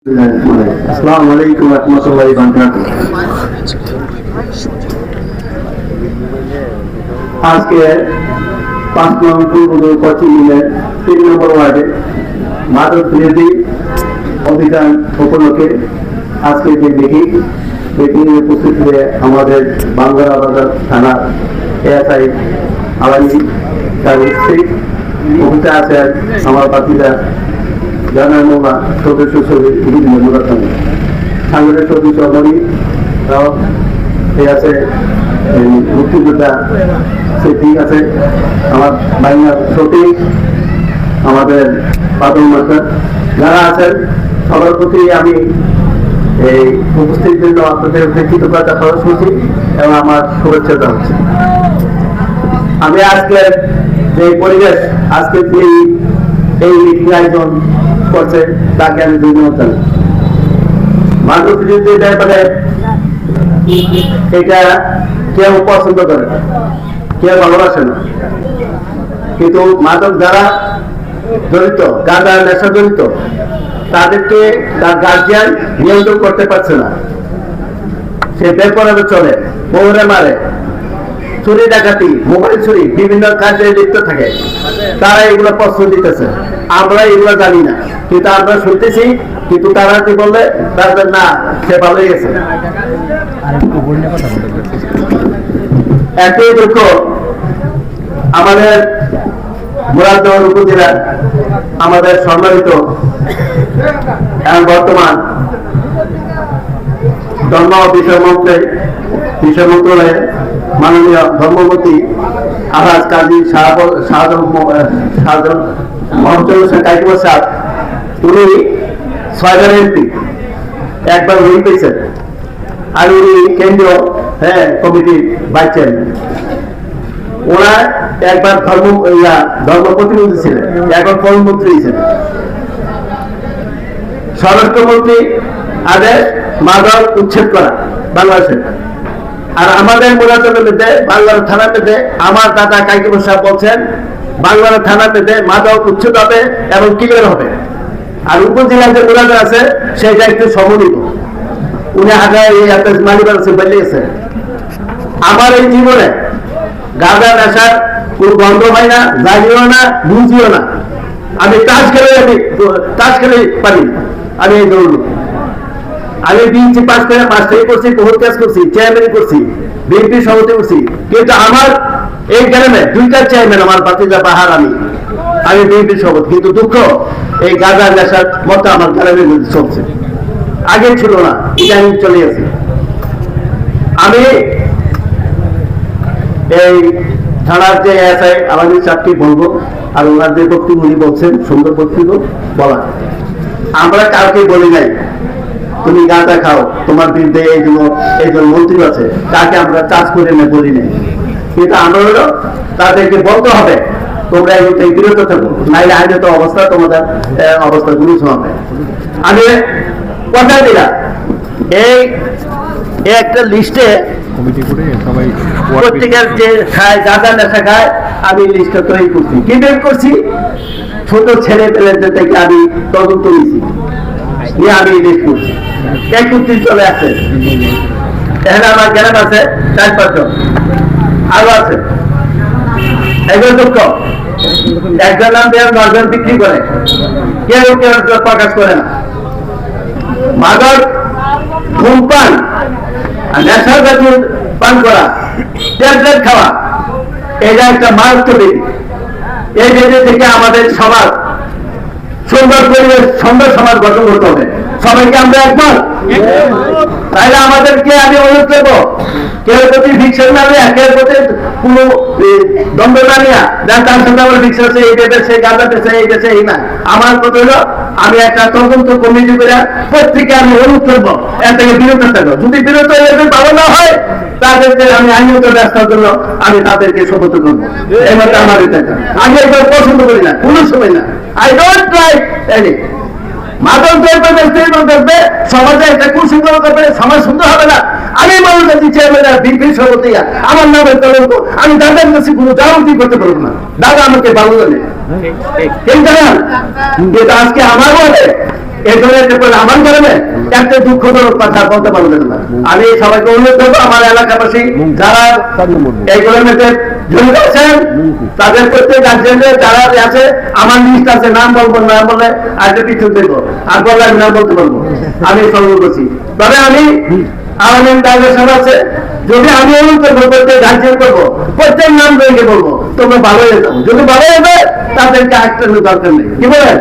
আসসালামু আলাইকুম ওয়া রাহমাতুল্লাহি ওয়া বারাকাতুহু। আজকে 5 নং পূর্ব পশ্চিমের 3 নম্বর ওয়ার্ডে মাদক বিরোধী অভিযান উপলক্ষে আজকে যে মিটিংয়ে উপস্থিত হয়ে আমাদের বাংলা বাজার থানা এএসআই আলামী তার স্ত্রী উপস্থিত আছেন আমার বাতিদা জানার মোলা সদস্য সাংগঠনিক সদস্য মনি আছে মুক্তিযোদ্ধা সে ঠিক আছে আমার বাইনার সঠিক আমাদের বাদল মাস্টার যারা আছেন সবার প্রতি আমি এই উপস্থিত জন্য আপনাদের কৃতজ্ঞতা প্রকাশ করছি এবং আমার শুভেচ্ছা জানাচ্ছি। আমি আজকের যে পরিবেশ আজকে এই মিটিং আয়োজন করছে তাকে আমি ধন্যবাদ জানাই। মাদক বিরোধী ব্যাপারে এটা কেউ পছন্দ করে না, কেউ ভালোবাসে না, কিন্তু মাদক যারা জড়িত, গাঁজা নেশা জড়িত, তাদেরকে তার গার্জিয়ান নিয়ন্ত্রণ করতে পারছে না। সে বেপরোয়া চলে, বউরে মারে, চুরি ডাকাতি, মোবাইল চুরি, বিভিন্ন কাজে লিপ্ত থাকে। তারা এগুলো প্রশ্ন দিতেছে, আমরা এগুলো জানি না, কিন্তু আমরা শুনতেছি। কিন্তু তারা কি বললে তাদের না, সে ভালোই গেছে। একই দুঃখ আমাদের মুরাদনগর উপজেলার আমাদের সম্মানিত এবং বর্তমান ধর্ম বিষয় মন্ত্রণালয়ের মাননীয় ধর্মমন্ত্রী আলহাজ কাজী উনি 6বার এমপি, একবার উনি পেয়েছেন, আর উনি কেন্দ্রীয় কমিটির ভাইস চেয়ারম্যান। ওনার একবার ধর্ম প্রতিনিধি ছিলেন, একবার প্রধানমন্ত্রী ছিলেন, স্বরাষ্ট্রমন্ত্রী আদেশ মাদক উচ্ছেদ করা বাংলাদেশে। আর আমাদের মুরাদনগর মধ্যে বাংলার থানা পেতে আমার দাদা কাইকুম সাহেব বলছেন বাংলার থানা পেতে মাদক উচ্ছেদ হবে এবং ক্লিয়ার হবে। আর উপজেলার যে মুরাদ আছে সেটা একটু সমন্বিত। উনি আগে মালিবার বলে গেছেন আমার এই জীবনে গাঁজা নেশার কোন গন্ধ হয় না, জানিও না, বুঝিও না। আমি তাস খেলে পারি, আমি এই দৌড় আমি বিএনপি পাস করে মাস্টারি করছি, বহুত কাজ করছি, চেয়ারম্যান করছি, বিএনপি সভাপতি করছি, কিন্তু আমার এই গ্রামে 2টা চেয়ারম্যান আমার বাতিজা পাহাড়, আমি বিএনপি সভাপতি। কিন্তু দুঃখ এই গাঁজা নেশার মতো আমার গ্রামের মধ্যে চলছে, আগে ছিল না, ইদানিং চলে গেছে। আমি এই থানার যে এসআই আমাদের চারটি বলবো, আর ওনার যে বক্তব্য উনি বলছেন সুন্দর বক্তব্য বলা, আমরা কাউকে বলি নাই তুমি গাঁজা খাও, তোমার বিরুদ্ধে এইজন মন্ত্রী আছে, তাকে আমরা চাষ করে না বলি নাই। কিন্তু আমরা হলো তাদেরকে বলতে হবে তোমরা এই বিরত থাকো, নাইলে আইনত অবস্থা তোমাদের অবস্থা গুরু হবে। আমি কথা দিলাম এই একটা লিস্টে প্রত্যেকের যে খায় গাঁজা নেশা খায়, আমি লিস্টটা তৈরি করছি, কি বের করছি, ছোট ছেলে পেলেদের থেকে আমি তদন্ত নিয়েছি, আমি লিস্ট করছি। 31 চলে আসছে, এখানে আমার গ্রাম আছে 4-5 জন, আরো আছে। এগুলো দুঃখ, একজন নাম দিয়ে 9 জন বিক্রি করে, কেউ প্রকাশ করে না। মাদক, ধূমপান, নেশার জাতীয় পান করা, ট্যাবলেট খাওয়া, এটা একটা মারাত্মক দিক। এই দিক থেকে আমাদের সমাজ সুন্দর পরিবেশ, সুন্দর সমাজ গঠন করতে হবে। সবাইকে আমরা একবার, তাহলে আমাদেরকে আমি অনুরোধ করবো, কেউ প্রতি ভিক্ষা না নেয়া, কেউ প্রতি কোনো দ্বন্দ্ব না নেয়া, যার তার সাথে আমার ভিক্ষা আছে, এই দেবে সে গাঁজা পেছে, এই দেশে এই না। আমার কথা হলো আমি একটা তদন্ত কমিটি করে প্রত্যেকে আমি অনুরোধ করবো এর থেকে বিরত থাকবো। যদি বিরত ভালো না হয় তাদেরকে আমি আইনত ব্যবস্থার জন্য আমি তাদেরকে শপথ করবো। এবার আমার আমি একবার পছন্দ করি না, কোনো সময় না। I don't like any মাদক দ্রব্য সমাজে একটা কুশৃঙ্খলা করবে, সমাজ সুন্দর হবে না। আমি মানুষ চেয়ারম্যান বিএনপি সভাপতি, আমার নামের কলঙ্ক, আমি দাদার কাছে কোনো জানাতি করতে পারবো না। দাদা আমাকে ভালো জানে, কিন্তু আজকে আমার বলে এই ধরনের আমার কারণে একটা দুঃখজনক কথা বলতে পারবেন না। আমি সবাইকে অনুরোধ করবো, আমার এলাকাবাসী যারা এইগুলোর মধ্যে জড়িত আছেন তাদের প্রত্যেক গার্জেনদের যারা আছে, আমার লিস্ট আছে, নাম বলবো, নাম বলে আজকে কিছু দেবো, আর বললে আমি নাম বলতে পারবো, আমি সংগ্রহ করছি। তবে আমি আমার ডাইভার্সন আছে, যদি আমি অনুরোধ করবো প্রত্যেক গার্জেন করবো, প্রত্যেক নাম ধরে বলবো তোমরা ভালো হয়ে যাবো, যদি ভালো হয়ে যায় তাদেরকে একটা দরকার নেই, কি বলেন?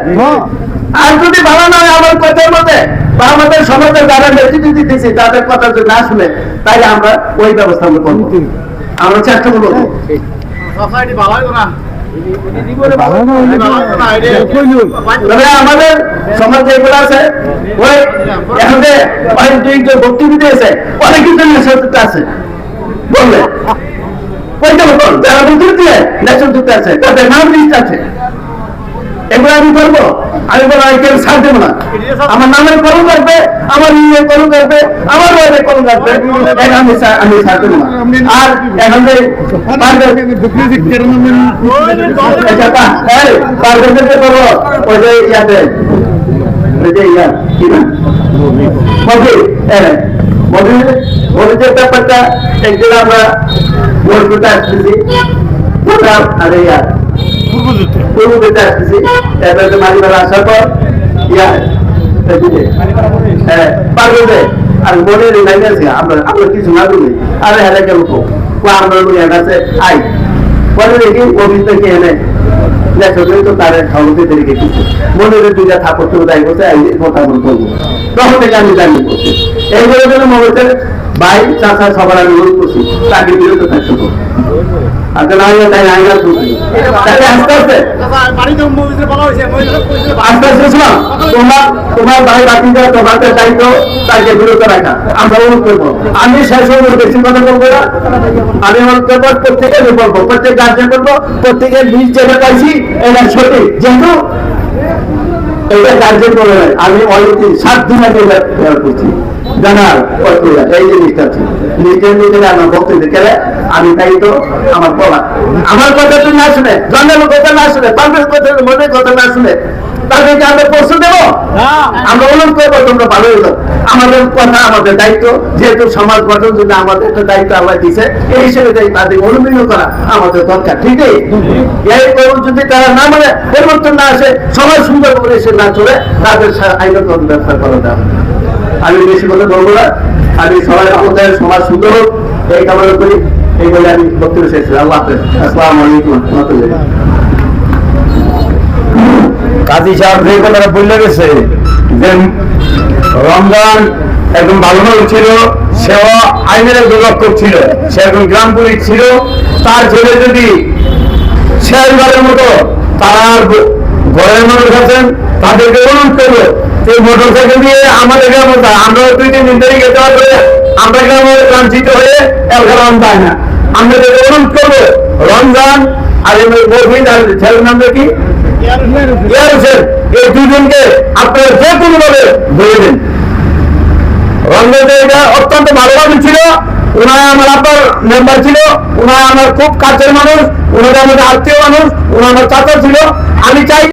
আর যদি ভালো না হয় আমার কথার মধ্যে বা আমাদের সমাজের যারা নেতৃত্ব দিতেছি তাদের কথা যদি না শুনে, তাহলে আমরা ওই ব্যবস্থা আমরা করবো, আমরা চেষ্টা করবো। তবে আমাদের সমাজ যেগুলো আছে ওই এখন বক্তব্য দিয়েছে অনেক কিছু নেশাযুক্ত আছে, বললে ওইটা বল যারা বক্তব্য দিয়ে নেশাযুক্ত আছে তাদের নাম লিস্ট আছে, এগুলো আমি করবো। আমি বলো আমি কেউ ছাড় দেবো না, আমার নামের কলম রাখবে, আমার ইয়ে কলম রাখবে, আমার ওয়াইফের কলম রাখবে, আমি ছাড় দেবো না। আর এখন যে পারবে করবো ওই যে ইয়াতে ওই যে ইয়া কি না মবিলের ব্যাপারটা একদিন আমরা ভোট করতে আসতেছি, আরে ইয়ার পূর্ব দিতে আসতেছি, এবারে মারিবার আসার পর পারবে আর মনের লাইন আছে, আমরা কিছু না বলি, আরে হেরে গেল আমরা বলি আছে আই পরে দেখি অফিস থেকে এনে তো তার খাওয়াতে দেরিকে কিছু মনের দুইটা থাপড় তো দায়ী করছে, কথা বলবো তখন থেকে আমি জানি করছি। এইগুলোর জন্য মমতার ভাই চাচা সবার আমি অনুরোধ করছি তাকে বিরত থাকতে হবে। আস্তে আস্তে তোমার ভাই বাকি তোমাদের দায়িত্ব তাকে বিরত রাখা, আমরা অনুরোধ করবো। আমি শেষ অনুরোধ বেশি কথা বলবো না, আমি অনুরোধ করবো প্রত্যেকে বলবো, প্রত্যেক গার্জেন করবো, প্রত্যেকের বীজ যেটা পাইছি এটা সঠিক, যেহেতু এটা গার্জেন বলে আমি অলরেডি 7 দিন আগে করছি জানার এই জিনিসটা আছে নিজের নিজের আমার বক্তব্য গেলে আমি তাই তো আমার বলা আমার কথা তো না শুনে, জন্মের কথা না শুনে, পাল্পের কথা মনের কথা না শুনে তাদেরকে আমরা প্রশ্ন দেবো, আমরা অনুরোধ করবো তোমরা ভালো হয়ে যাও। আমাদের কথা আমাদের দায়িত্ব, যেহেতু সমাজ গঠন জন্য আমাদের একটা দায়িত্ব আল্লাহ দিচ্ছে, এই হিসেবে তাদের অনুমোদন করা আমাদের দরকার। ঠিকই এই যদি তারা না মানে পরিবর্তন না আসে, সমাজ সুন্দর করে এসে না চলে, তাদের আইনত ব্যবস্থা করা দেওয়া। আমি বেশি কথা বলবো না, আমি সবাই আমাদের সমাজ সুন্দর হোক এই কামনা করি, এই বলে আমি বক্তব্য শেষ করি। আল্লাহ হাফেজ, আসসালামু আলাইকুম ওয়া রাহমাতুল্লাহ। কাজী সাহেব যে কথাটা বললে গেছে যে রমজান একদম ভালো ছিল, সেও আইনের একজন রক্ষক ছিল, সে একজন গ্রাম পুলিশ ছিল, তার ছেলে যদি শেষবারের মতো তার ঘরের মানুষ আছেন তাদেরকে অনুরোধ করবো এই মোটর সাইকেল দিয়ে আমাদের গ্রামে আমরা 2-3 দিন ধরে যেতে পারবো, আমরা গ্রামে লাঞ্ছিত হয়ে এলাকার পাই না। আমরা অনুরোধ করবো রমজান আর ছেলের নাম কি এই দুজনকে আপনারা যে কোনো ভাবে ধরে দেন। রমজান এটা অত্যন্ত ভালোভাবে ছিল, ওনারা আমার আব্বার মেম্বার ছিল, ওনারা আমার খুব কাছের মানুষ, ওনারা আমাদের আত্মীয় মানুষ, ওনারা আমার চাচা ছিল। আমি চাই